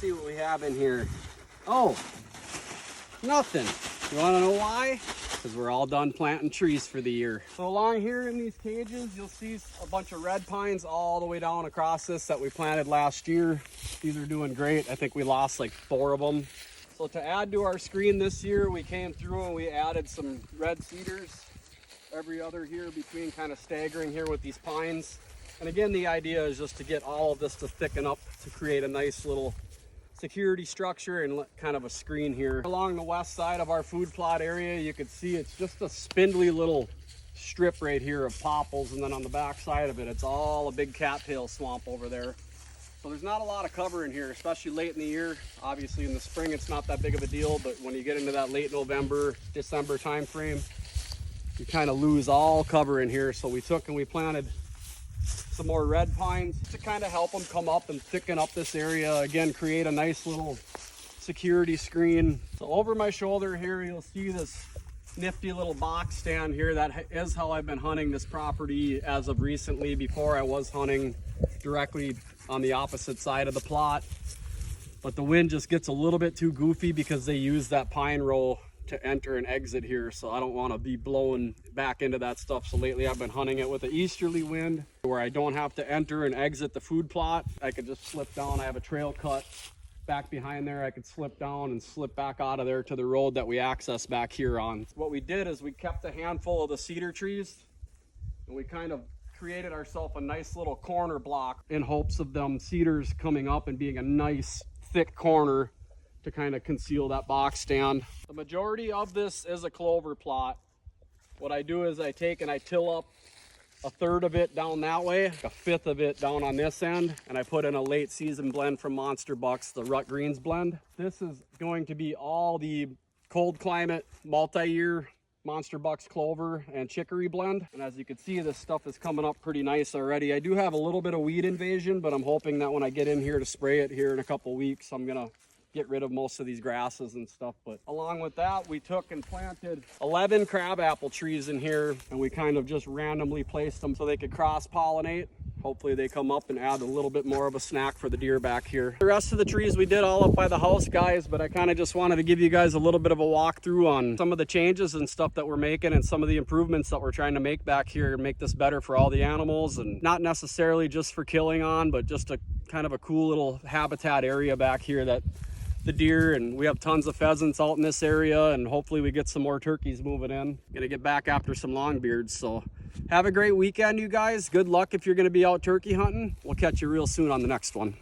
see what we have in here. Oh, nothing. You want to know why? Because we're all done planting trees for the year. So along here in these cages, you'll see a bunch of red pines all the way down across this that we planted last year. These are doing great. I think we lost like 4 of them. So to add to our screen this year, we came through and we added some red cedars every other here between, kind of staggering here with these pines. And again, the idea is just to get all of this to thicken up to create a nice little security structure and kind of a screen here. Along the west side of our food plot area, you can see it's just a spindly little strip right here of popples, and then on the back side of it, it's all a big cattail swamp over there. So there's not a lot of cover in here, especially late in the year. Obviously in the spring it's not that big of a deal, but when you get into that late November, December time frame, you kind of lose all cover in here. So we took and we planted some more red pines to kind of help them come up and thicken up this area. Again, create a nice little security screen. So over my shoulder here, you'll see this nifty little box stand here. That is how I've been hunting this property as of recently. Before, I was hunting directly on the opposite side of the plot, but the wind just gets a little bit too goofy because they use that pine row to enter and exit here, so I don't want to be blowing back into that stuff. So lately I've been hunting it with an easterly wind where I don't have to enter and exit the food plot. I could just slip down. I have a trail cut back behind there. I could slip down and slip back out of there to the road that we access back here on. What we did is we kept a handful of the cedar trees and we kind of created ourselves a nice little corner block in hopes of them cedars coming up and being a nice thick corner to kind of conceal that box stand. The majority of this is a clover plot. What I do is I take and I till up 1/3 of it down that way, 1/5 of it down on this end, and I put in a late season blend from Monster Bucks, the Rut Greens blend. This is going to be all the cold climate, multi-year Monster Bucks clover and chicory blend. And as you can see, this stuff is coming up pretty nice already. I do have a little bit of weed invasion, but I'm hoping that when I get in here to spray it here in a couple weeks, I'm gonna get rid of most of these grasses and stuff. But along with that, we took and planted 11 crabapple trees in here, and we kind of just randomly placed them so they could cross-pollinate. Hopefully they come up and add a little bit more of a snack for the deer back here. The rest of the trees we did all up by the house, guys, but I kind of just wanted to give you guys a little bit of a walkthrough on some of the changes and stuff that we're making and some of the improvements that we're trying to make back here, make this better for all the animals, and not necessarily just for killing on, but just a kind of a cool little habitat area back here that the deer, and we have tons of pheasants out in this area, and hopefully we get some more turkeys moving in. Gonna get back after some longbeards. So have a great weekend, you guys. Good luck if you're gonna be out turkey hunting. We'll catch you real soon on the next one.